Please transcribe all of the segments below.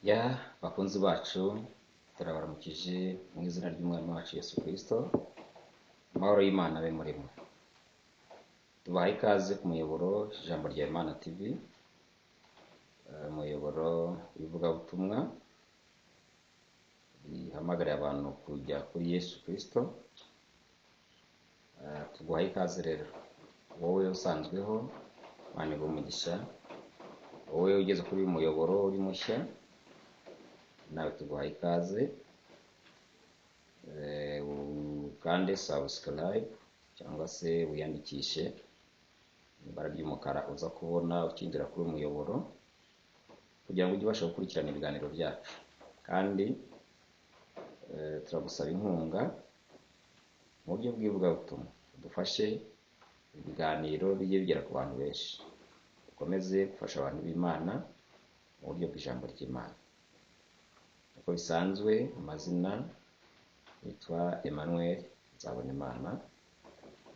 Ya bakunzi bacu turabaramukije mu izina ry'umwami wacu Yesu Kristo. Amahoro y'Imana abe muri mwe. Tubaha ikaze ku muyoboro Ijambo rya Imana TV, umuyoboro w'ivugabutumwa rihamagarira abantu kujya kuri Yesu Kristo. Tuguha ikaze rero, wowe usanzweho Imana iguhe umugisha, wowe ugeze kuri uyu muyoboro uri mushya nawe tuguha ikaze. Ukande subscribe cyangwa se wiyandikishe ibara ry'umukara uza kubona ukinjira kuri uyu muyoboro, kugira ngo ujye ubasha gukurikirana ibiganiro byacu. Kandi turagusaba inkunga mu buryo bw'ivugabutumwa, udufashe ibiganiro bijye bigera ku bantu benshi, ukomeze gufasha abantu b'Imana mu buryo bw'ijambo ry'Imana. Uko bisanzwe amazina yitwa Emmanuel Nzabonimana.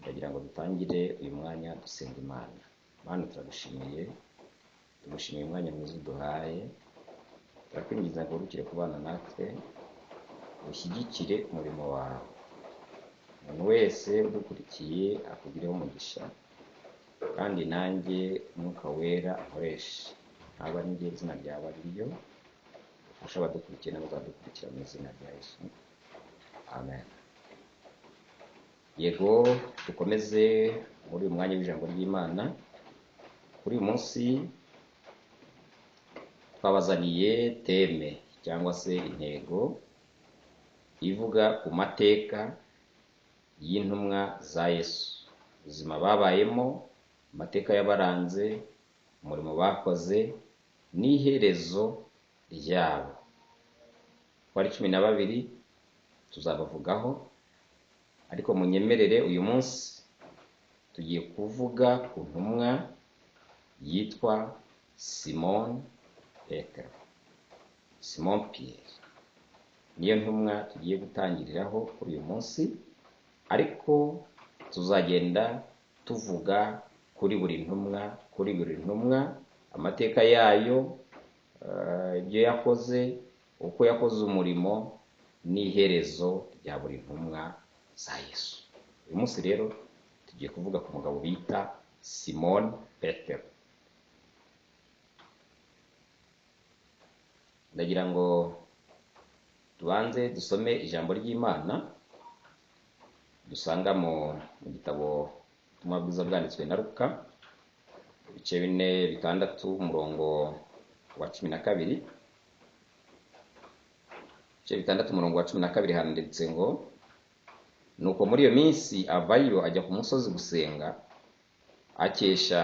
Ndagira ngo dutangire uyu mwanya dusenga Imana. Mana turagushimiye, tugushimiye umwanya mwiza uduhaye, turakwinginza ngo urukire kubana natwe, ushyigikire umurimo wawe. Umuntu wese udukurikiye akugireho umugisha, kandi nanjye Umwuka Wera ankoreshe, ntabwo ari njye, izina ryawe ari ryo, ufasha abadukurikiye n'abazadukurikira mu izina rya Yesu. Amen. Yego, dukomeze muri uyu mwanya w'ijambo ry'Imana. Kuri uyu munsi twabazaniye teme cyangwa se intego ivuga ku mateka y'intumwa za Yesu, ubuzima babayemo, amateka yabaranze, umurimo bakoze n'iherezo ryabo. Twari 12 tuzabavugaho, ariko munyemerere uyu munsi tugiye kuvuga ku ntumwa yitwa Simon Petero, Simon Pierre. Niyo ntumwa tugiye gutangiriraho kuri uyu munsi, ariko tuzagenda tuvuga kuri buri ntumwa, amateka yayo, ibyo yakoze, uko yakoze umurimo n'iherezo rya buri ntumwa za Yesu. Uyu munsi rero tugiye kuvuga ku mugabo bita Simon Petero. Ndagira ngo tubanze dusome ijambo ry'Imana dusanga mu gitabo ubutumwa bwiza bwanditswe na Luka, ibice 4:6 umurongo wa 12. Ibice 6 umurongo wa 12 handitse ngo, nuko muri iyo minsi avayo ajya ku musozi gusenga, akesha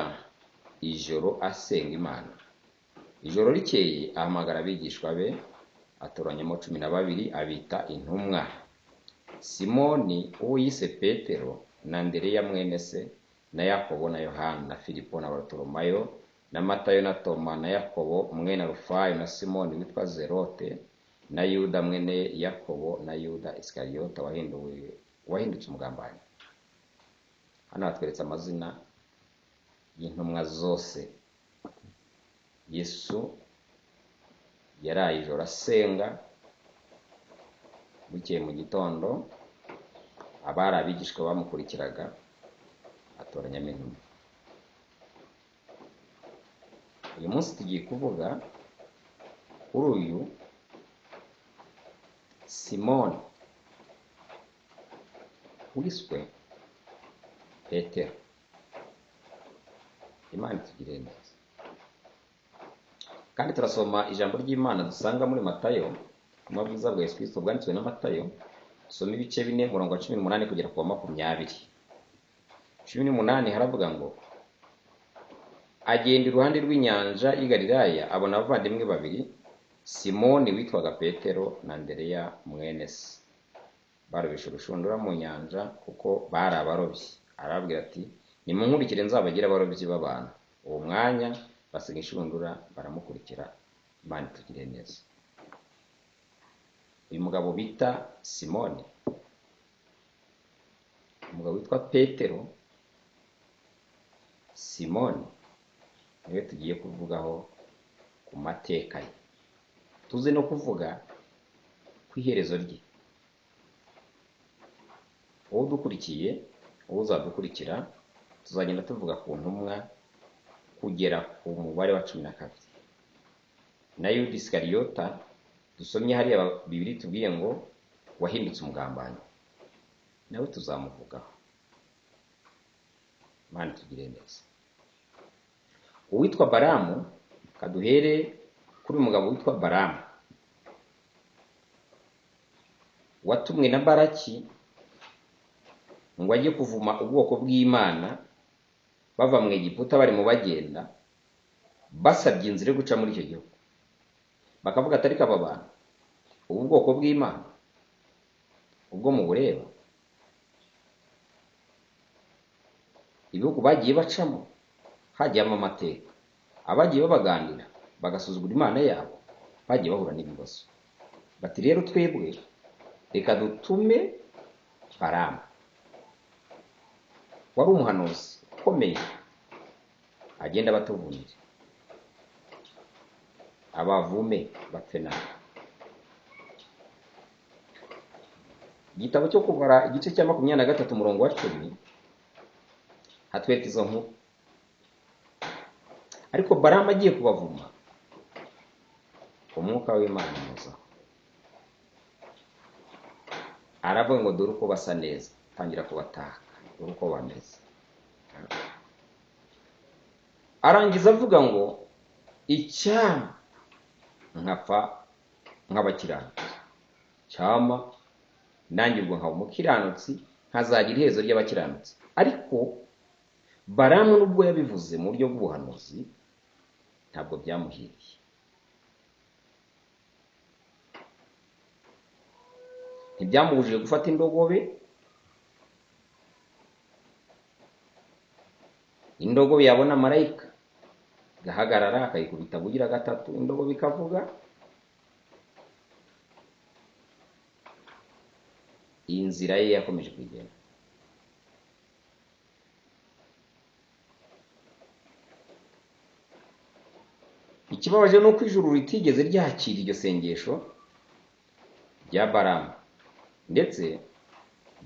ijoro asenga Imana. Ijoro rikeye ahamagara abigishwa be, atoranyamo 12 abita intumwa: Simoni uwo yise Petero, na Andereya mwene se, na Yakobo na Yohana, na Filipo na Bartolomayo, na Matayo na Toma, na Yakobo mwene Alufayo, na Simoni witwa Zerote, na Yuda mwene Yakobo, na Yuda Iskariyota wahindutse umugambanyi. Hano hatweretse amazina y'intumwa zose. Yesu yaraye ijoro asenga, bukeye mu gitondo abari abigishwa bamukurikiraga atoranyamo intumwa. Uyu munsi tugiye kuvuga kuri uyu Simoni wiswe Petero. Imana itugirire neza. Kandi turasoma ijambo ry'Imana dusanga muri Matayo, ubutumwa bwiza bwa Yesu Kristo bwanditswe na Matayo. Soma ibice 4 umurongo wa 18 kugera ku 20. 18 haravuga ngo, agenda iruhande rw'inyanja y'i Galilaya, abona abavandimwe 2, Simoni witwaga Petero na Andereya mwene se, barobesha urushundura mu nyanja kuko bari abarobyi. Arababwira ati, nimunkurikire nzabagira abarobyi b'abantu. Uwo mwanya basiga inshundura baramukurikira. Imana itugirire neza. Uyu mugabo bita Simoni, umugabo witwa Petero, Simoni niwe tugiye kuvugaho ku mateka ye. tuze no kuvuga ku iherezo rye. Wowe dukurikiye, wowe uzadukurikira, tuzagenda tuvuga ku ntumwa kugera ku mubare wa 12. Na Yuda Isikariyota dusomye hariya Bibiri tubwiye ngo wahindutse umugambanyi, nawe tuzamuvugaho. Imana tugire neza. Uwitwa Balamu, kaduhere kuri umugabo witwa Balamu, watumwe na Baraki ngo ajye kuvuma ubwoko bw'Imana bava mu Egiputa bari mu bagenda basabye inzira yo guca muri icyo gihugu. Bakavuga atari aba bantu ubu bwoko bw'Imana ubwo mu bureba ibihugu bagiye bacamo hajyamo amateka, abagiye babaganira bagasuzugura Imana yabo bagiye bahura n'ibibazo. Bati rero twebwe reka dutume Balamu, wari umuhanuzi ukomeye, agenda batuvunira abavume bapfe nabi. Igitabo cyo kubara igice cya 23 umurongo wa 10 hatwereka izo nkuru. Ariko Balamu agiye kubavuma, umwuka w'Imana muzaho, aravuga ngo dore uko basa neza, tangira kubataka, dore uko bameze. Arangiza avuga ngo icyama nkapfa nk'abakiranutsi, cyama nanjye ubwo nkaba umukiranutsi nkazagira iherezo ry'abakiranutsi. Ariko Balamu nubwo yabivuze mu buryo bw'ubuhanuzi ntabwo byamuhiriye. Ntibyamubujije gufata indogobe. Indogobe yabona marayika gahagarara akayikubita bugira gatatu, indogobe ikavuga. Inzira ye yakomeje kugenda. Ikibabaje nuko ijuru ritigeze ryakira iryo sengesho rya Balamu, ndetse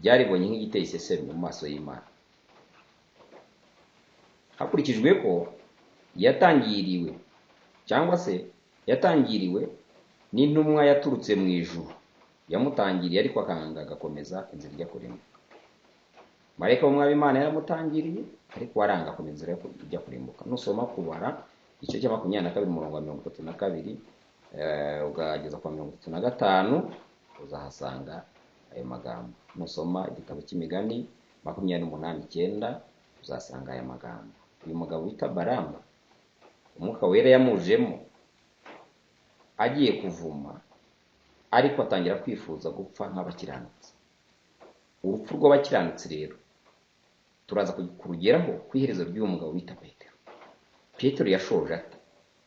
byaribonye nk'igiteye iseseme mu maso y'Imana. Hakurikijwe ko yatangiriwe cyangwa se yatangiriwe n'intumwa yaturutse mu ijuru, yamutangiriye ariko akanga agakomeza inzira ijya kurimbuka. Marayika w'Umwami Imana yaramutangiriye ariko waranga akomeza inzira ijya kurimbuka. Nusoma kubara igice cya 22 umurongo wa 32 ugageza kwa 35 uzahasanga ayo magambo. Nusoma igitabo cy'Imigani 28:9 uzasanga aya magambo. Uyu mugabo wita Balamu, umwuka wera yamujemo agiye kuvuma, ariko atangira kwifuza gupfa nk'abakiranutsi. Urupfu rw'abakiranutsi rero turaza kurugeraho ku iherezo ry'uwo mugabo wita Petero. Petero yashoje ate?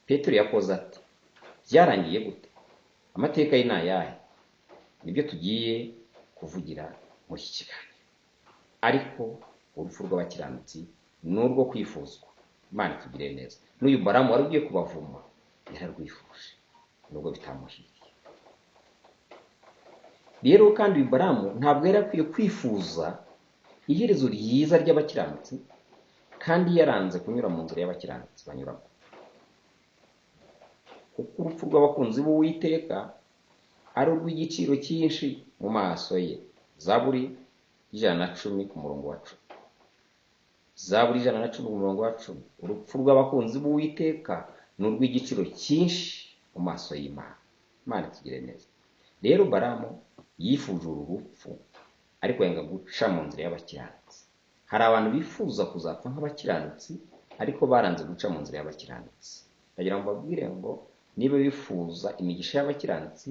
Petero yakoze ate? Byarangiye gute? Amateka ye ni ayahe? Nibyo tugiye kuvugira muri iki kiganiro. Ariko urupfu rw'abakiranutsi ni urwo kwifuzwa. Imana tugire neza. N'uyu Balamu wari ugiye kubavuma yararwifuje nubwo bitamuhiriye. Rero kandi uyu Balamu ntabwo yari akwiye kwifuza iherezo ryiza ry'abakiranutsi kandi yaranze kunyura mu nzira y'abakiranutsi banyuramo. Kuko urupfu rw'abakunzi b'Uwiteka ari urw'igiciro cyinshi mu maso ye. Zaburi 110 ku murongo wa 10. Zaburi 110 ku murongo wa 10. Urupfu rw'abakunzi b'Uwiteka ni urw'igiciro cyinshi mu maso y'Imana. Imana tugire neza. Rero Balamu yifuje uru rupfu ariko yanga guca mu nzira y'abakiranutsi. Hari abantu bifuza kuzapfa nk'abakiranutsi ariko baranze guca mu nzira y'abakiranutsi. Ndagira ngo babwire ngo niba wifuza imigisha y'abakiranutsi,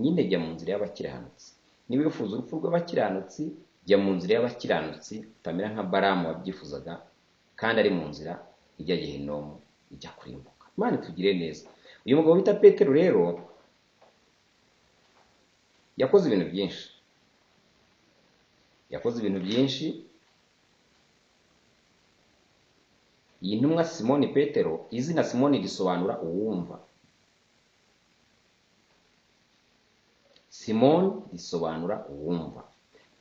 nyine jya mu nzira y'abakiranutsi. Niba wifuza urupfu rw'abakiranutsi, jya mu nzira y'abakiranutsi, utamera nka Balamu wabyifuzaga kandi ari mu nzira ijya Gehinomu, ijya kurimbuka. Imana tugire neza. Uyu mugabo wita Petero rero yakoze ibintu byinshi. Iyi ntumwa Simoni Petero, izina Simoni risobanura uwumva. Simoni risobanura uwumva,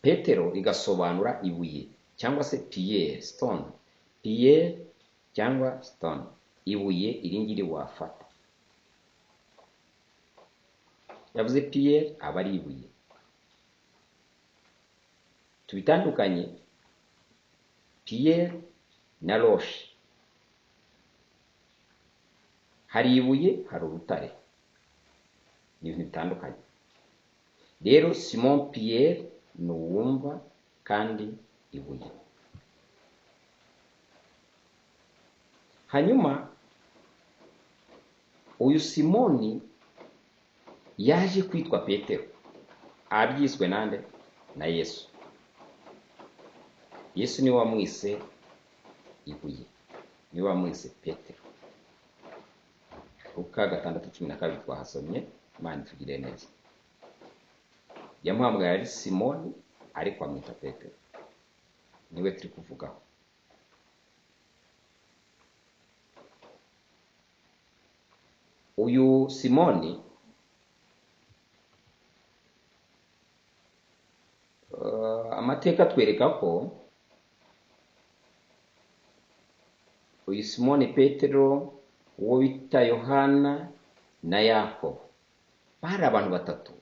Petero rigasobanura ibuye cyangwa se Pierre, stone. Pierre cyangwa stone, ibuye iringiri wafata. Yavuze Pierre aba ari ibuye. Tubitandukanye, Pierre na roche. Hari ibuye, hari urutare, ni ibintu bitandukanye. Rero Simon Pierre ni uwumva kandi ibuye. Hanyuma uyu Simoni yaje kwitwa Petero, abyiswe nande? Na Yesu. Yesu niwe wamwise ibuye, niwe wamwise Petero. Luka 6:12 twahasomye. Imana itugire neza. Yamuhamagaye ari Simoni ariko amwita Petero, niwe turi kuvugaho. Uyu Simoni amateka twereka ko uyu Simoni Petero, uwo bita Yohana na Yakobo, bari abantu batatu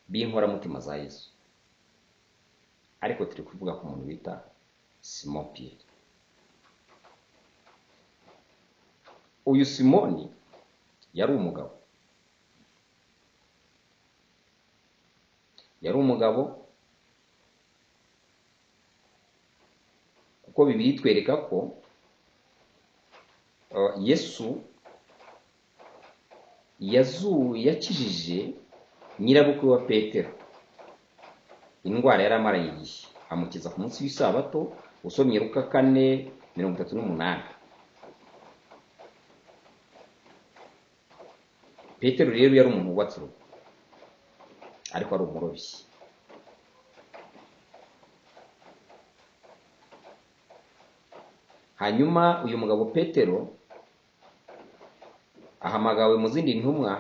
b'inkoramutima za Yesu, ariko turi kuvuga ku muntu bita Simon Pierre. Uyu Simoni yari umugabo, kuko Bibiliya itwereka ko Yesu yakijije nyirabukwe wa Petero indwara yari amaranye igihe, amukiza ku munsi w'isabato. Usomye Luka 4:38. Petero rero yari umuntu wubatse urugo, ariko ari umurobyi. Hanyuma uyu mugabo Petero ahamagawe mu zindi ntumwa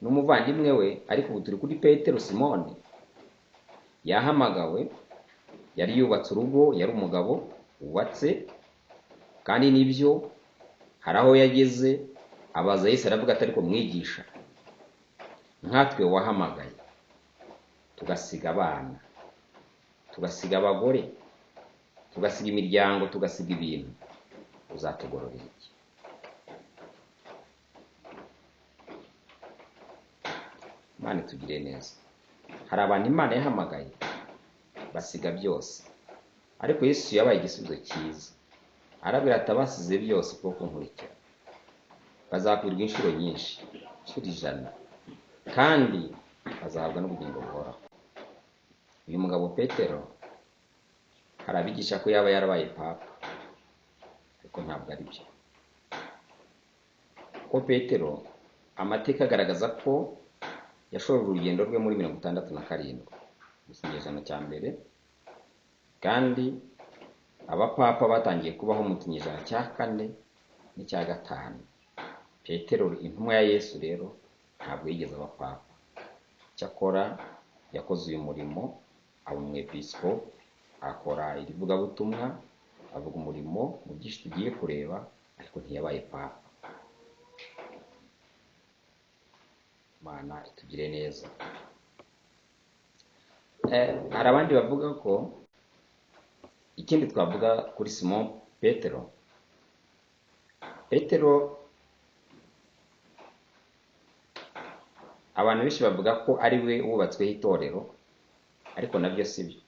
n'umuvandimwe we, ariko ubu turi kuri Petero. Simoni yahamagawe, yari yubatse urugo, yari umugabo wubatse, kandi nibyo hari aho yageze abaza Yesu, aravuga ati ariko mwigisha, nkatwe wahamagaye tugasiga abana, tugasiga abagore, tugasiga imiryango, tugasiga ibintu, uzatugororera iki? Imana itugire neza. Hari abantu Imana yahamagaye basiga byose, ariko Yesu yabaye igisubizo cyiza. Arabwira ati abasize byose bwo kunkurikira bazakwirwa inshuro nyinshi, inshuro 100, kandi bazahabwa n'ubugingo buhoraho. Uyu mugabo Petero hari abigisha ko yaba yarabaye papa, ariko ntabwo ari byo. Ko Petero amateka agaragaza ko yashoje urugendo rwe muri 67 mu kinyejana cya mbere, kandi abapapa batangiye kubaho mu kinyejana cya 4 n'icya 5. Petero intumwa ya Yesu rero ntabwo yigeze aba papa. Cyakora yakoze uyu murimo, aba umwepiskopi, akora irivugabutumwa, avuga umurimo mu byinshi tugiye kureba, ariko ntiyabaye papa. Imana itugire neza. Hari abandi bavuga ko ikindi twavuga kuri Simon Petero abantu benshi bavuga ko ari we wubatsweho itorero, ariko nabyo si byo.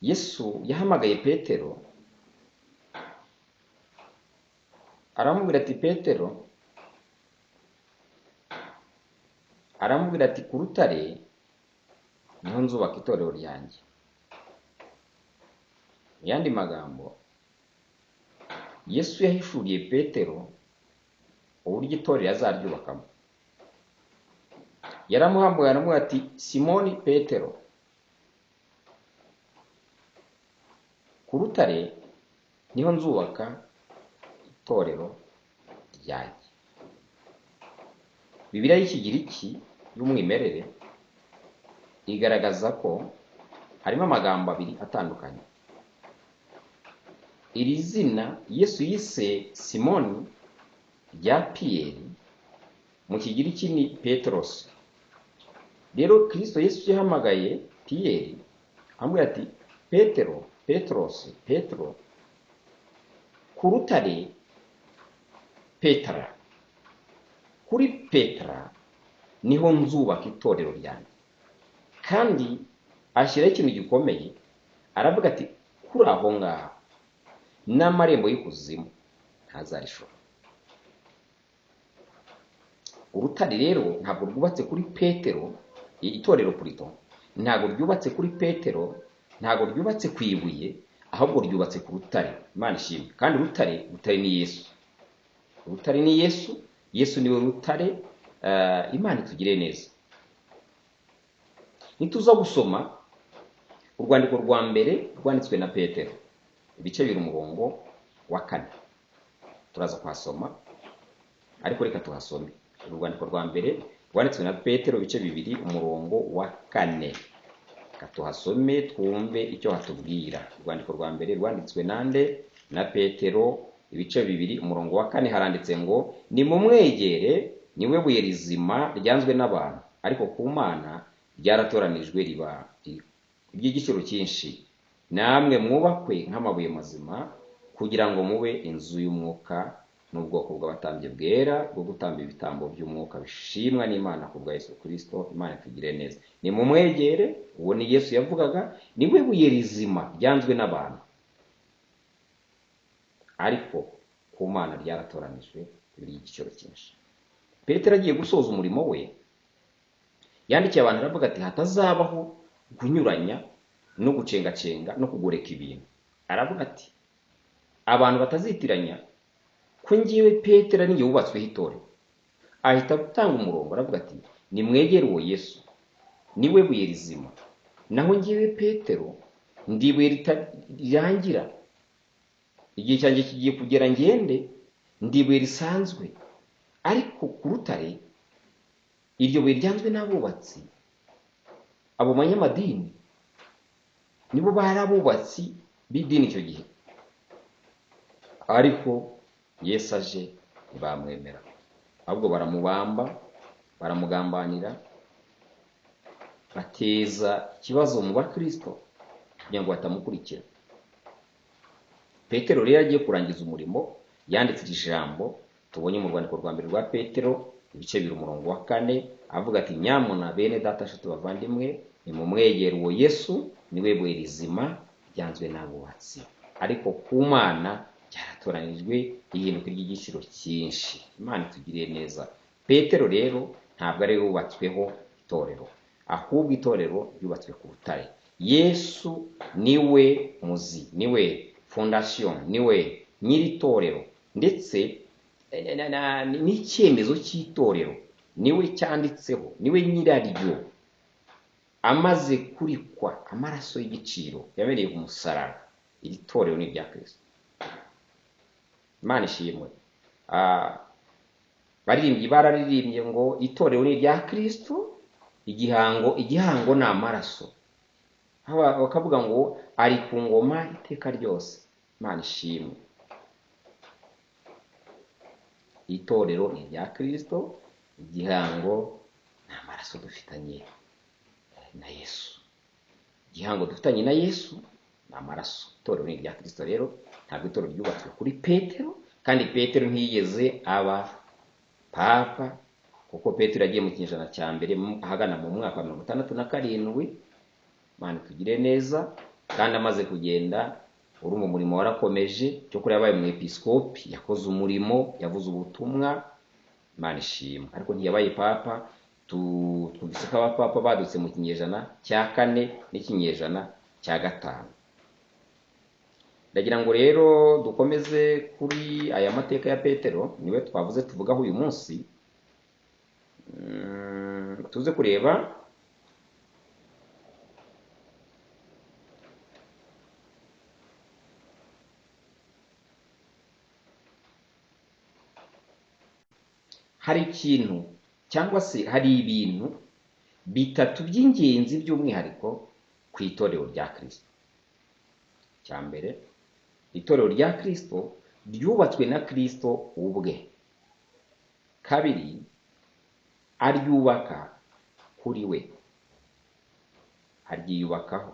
Yesu yahamagaye Petero, aramubwira ati Petero, aramubwira ati ku rutare niho nzubaka itorero ryanjye. Mu yandi magambo, Yesu yahishuriye Petero uburyo itorero azaryubakamo. Yaramuhamagaye aramubwira ati Simoni Petero, ku rutare niho nzubaka itorero ryanjye. Bibiliya y'Ikigiriki y'umwimerere igaragaza ko harimo amagambo abiri atandukanye. Iri zina Yesu yise Simoni rya Piyeri mu Kigiriki ni Petros. Rero Kristo Yesu yahamagaye Piyeri amubwira ati Petero, Petros, Petro, ku rutare Petra, kuri Petra niho nzubaka itorero ryanjye. Kandi ashyiraho ikintu gikomeye, aravuga ati kuri aho ngaho n'amarembo y'ikuzimu ntazarishobora. Urutare rero ntabwo rwubatse kuri Petero, itorero Purito ntabwo ryubatse kuri Petero, ntabwo ryubatse ku ibuye, ahubwo ryubatse ku rutare. Imana ishimwe. Kandi rutare ni Yesu. Urutare ni Yesu. Yesu niwe rutare. Imana itugire neza. Nituza gusoma urwandiko rwa mbere rwanditswe na Petero, ibice biri umurongo wa 4, turaza kuhasoma, ariko reka tuhasome urwandiko rwa mbere rwanditswe na Petero, ibice bibiri umurongo wa 4. Tuhasome twumve icyo hatubwira. Urwandiko rwa mbere rwanditswe nande? Na Petero, ibice bibiri umurongo wa 4. Haranditse ngo nimumwegere, niwe buye rizima ryanzwe n'abantu, ariko ku Mana ryaratoranijwe riba iby'igiciro cyinshi. Namwe mwubakwe nk'amabuye mazima, kugira ngo mube inzu y'umwuka n'ubwoko bw'abatambyi bwera bwo gutamba ibitambo by'umwuka bishimwa n'Imana ku bwa Yesu Kristo. Imana itugire neza. Nimumwegere, uwo ni Yesu yavugaga, niwe buye rizima ryanzwe n'abantu, ariko ku Mana ryaratoranijwe iby'igiciro cyinshi. Petero agiye gusoza umurimo we, yandikiye abantu aravuga ati hatazabaho kunyuranya no gucengacenga no kugoreka ibintu. Aravuga ati abantu batazitiranya ko ngiwe Petero ari njye wubatsweho itorero. Ahita gutanga umurongo aravuga ati nimwegere uwo Yesu, niwe buye rizima, naho ngiwe Petero ndi ibuye rirangira. Igihe cyanjye kigiye kugera ngende, ndi ibuye risanzwe, ariko ku rutare iryo buye ryanzwe n'abubatsi. Abo banyamadini nibo bari abubatsi b'idini icyo gihe, ariko Yesu aje ntibamwemera, ahubwo baramubamba, baramugambanira, bateza ikibazo mu bakristo kugira ngo batamukurikira. Petero rero agiye kurangiza umurimo, yanditse ijambo tubonye mu rwandiko rwa mbere rwa Petero, ibice biri umurongo wa 4, avuga ati nyamuna bene data nshuti bavandimwe, nimumwegere uwo Yesu, niwe buye rizima ryanzwe n'abubatsi, ariko ku Mana ryaratoranijwe ihinduka ry'igiciro cyinshi. Imana itugiriye neza. Petero rero ntabwo ari yubatsweho itorero, ahubwo itorero ryubatswe ku rutare. Yesu niwe muzi, niwe fondation, niwe nyiri itorero, ndetse n'icyemezo cy'itorero niwe cyanditseho, niwe nyiraryo. Amaze kurikwa amaraso y'igiciro yabereye ku musaraba, iri torero ni irya Kristo. Imana ishimwe. Bararirimbye ngo itorero ni irya Kristo, igihango ni amaraso. Bakavuga ngo ari ku ngoma iteka ryose. Imana ishimwe. Itorero ni irya Kristo, igihango ni amaraso dufitanye na Yesu. Igihango dufitanye na Yesu ni amaraso. Itorero ni irya Kristo rero, ntabwo itorero ryubatswe kuri Petero, kandi Petero ntiyigeze aba papa, kuko Petero yagiye mu kinyejana cya mbere ahagana mu mwaka wa 67. Imana tugire neza. Kandi amaze kugenda, urumva umurimo warakomeje, cyo kuri yabaye mu episkopi, yakoze umurimo, yavuze ubutumwa. Imana ishimwe. Ariko ntiyabaye papa. Twumvise ko abapapa badutse mu kinyejana cya 4 n'ikinyejana cya 5. Ndagira ngo rero dukomeze kuri aya mateka ya Petero, niwe twavuze tuvugaho uyu munsi. Tuze kureba hari ikintu cyangwa se hari ibintu bitatu by'ingenzi by'umwihariko ku itorero rya Kristo. Cya mbere, itorero rya Kristo ryubatswe na Kristo ubwe. Kabiri, aryubaka kuri we, aryiyubakaho.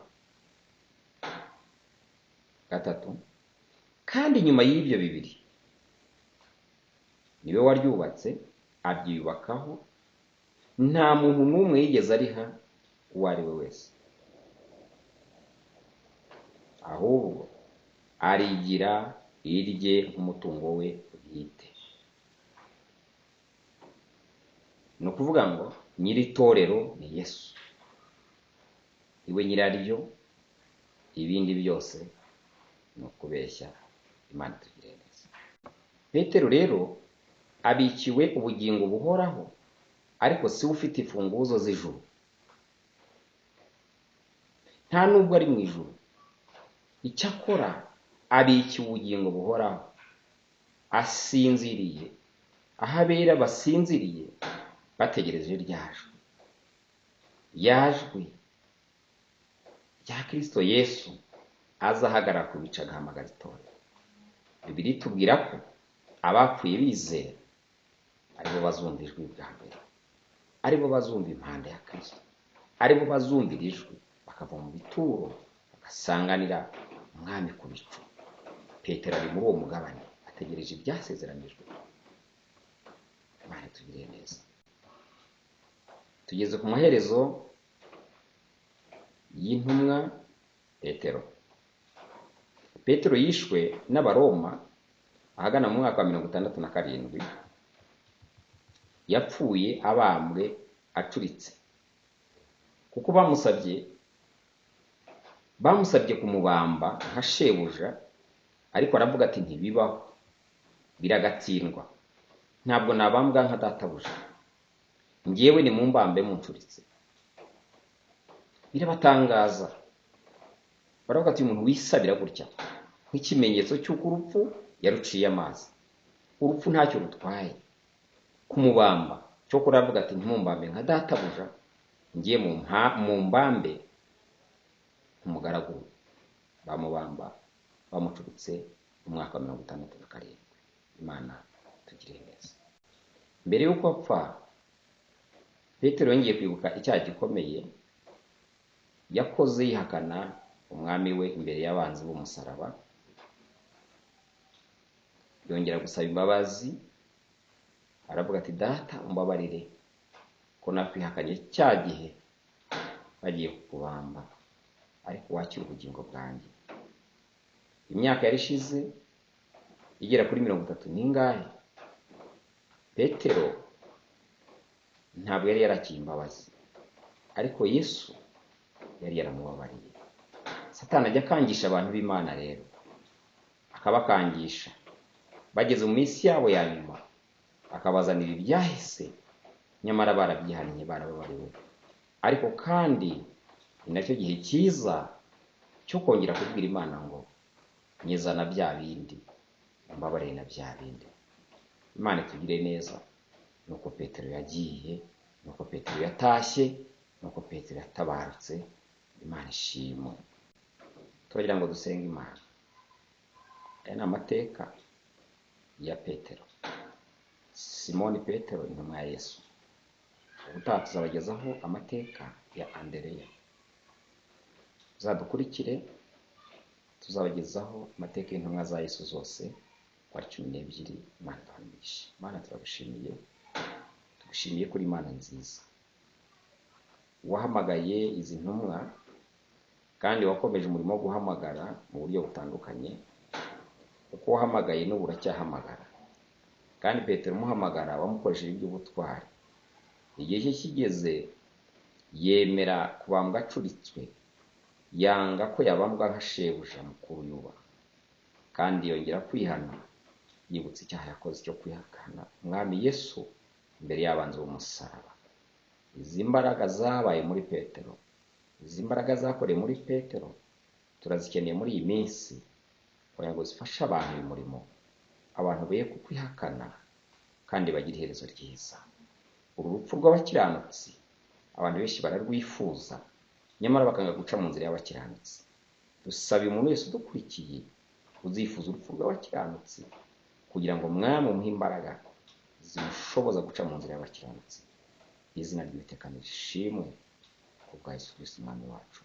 Gatatu, kandi nyuma y'ibyo bibiri, niwe waryubatse, aryiyubakaho, nta muntu n'umwe yigeze ariha uwo ari we wese, ahubwo arigira irye nk'umutungo we bwite. Ni ukuvuga ngo nyiri itorero ni Yesu, iwe nyiraryo, ibindi byose ni ukubeshya. Imana itugirire neza. Petero rero abikiwe ubugingo buhoraho, ariko si we ufite imfunguzo z'ijuru. Nta nubwo ari mu ijuru. Icyakora abikiwe ubugingo buhoraho, asinziriye aho abera basinziriye bategereje ryajwi rya Kristo Yesu azahagarara ku bice agahamagara itorero. Bibiliya itubwira ko abapfuye bizera aribo bazumva ijwi bwa mbere, aribo bazumva impanda ya Kristo, aribo bazumvira ijwi bakava mu bituro bagasanganira umwami ku bicu. Petero ari muri uwo mugabane ategereje ibyasezeranijwe. Imana itugirire neza. Tugeze ku maherezo y'intumwa Petero. Petero yishwe n'Abaroma ahagana mu mwaka wa 67. Yapfuye abambwe acuritse, kuko bamusabye kumubamba nka shebuja, ariko aravuga ati ntibibaho, biragatsindwa, ntabwo nabambwa nka databuja, njyewe ni mumbambe muncuritse. Birabatangaza, baravuga ati umuntu wisabira gutya nk'ikimenyetso cy'uko urupfu yaruciye amazi, urupfu ntacyo rutwaye kumubamba. Cyo kuravuga ati ntimumbambe nka databuja, ngiye mu mbambe umugaragu. Bamubamba bamucuritse mu mwaka wa 67. Imana tugirire neza. Mbere y'uko apfa, Petero yongeye kwibuka icyaha gikomeye yakoze yihakana umwami we imbere y'abanzi b'umusaraba. Yongera gusaba imbabazi, aravuga ati data umbabarire ko nakwihakanye cya gihe bagiye kukubamba, ariko wakira ubugingo bwanjye. Imyaka yarishize igera kuri 30 n'ingahe, Petero ntabwo yari yarakiye imbabazi, ariko Yesu yari yaramubabariye. Satani ajya akangisha abantu b'Imana rero, akabakangisha bageze mu minsi yabo ya nyuma, akabazanira ibyahise, nyamara barabyihannye, barababariwe. Ariko kandi ni nacyo gihe cyiza cyo kongera kubwira Imana ngo nyizana bya bindi, mbabarire na bya bindi. Imana itugire neza. Nuko Petero yagiye, nuko Petero yatashye, nuko Petero yatabarutse. Imana ishimwe. Turagira ngo dusenge Imana. Aya ni amateka ya Petero. Simoni Petero intumwa ya Yesu. Ubutaha tuzabagezaho amateka ya Andereya. Uzadukurikire, tuzabagezaho amateka y'intumwa za Yesu zose kwa 12. Imana tubamishe. Imana turagushimiye, tugushimiye kuri Imana nziza wahamagaye izi ntumwa, kandi wakomeje umurimo wo guhamagara mu buryo butandukanye. Uko wahamagaye n'ubu uracyahamagara, kandi Petero umuhamagara wamukoresheje iby'ubutwari. Igihe cye kigeze yemera kubambwa acuritswe, yanga ko yabambwa nka shebuja mukuru yubaha, kandi yongera kwihana, yibutse icyaha yakoze cyo kwihakana umwami Yesu imbere y'abanzi b'umusaraba. Izi mbaraga zabaye muri Petero, izi mbaraga zakoreye muri Petero, turazikeneye muri iyi minsi kugira ngo zifashe abantu uyu murimo, abantu beye kukwihakana kandi bagira iherezo ryiza. uru rupfu rw'abakiranutsi abantu benshi bararwifuza, nyamara bakanga guca mu nzira y'abakiranutsi. Dusaba umuntu wese udukurikiye uzifuza urupfu rw'abakiranutsi kugira ngo mwami umuhe imbaraga zimushoboza guca mu nzira y'abakiranutsi. Izina ry'Uwiteka nirishimwe kubwa Yesu Kristo umwami wacu.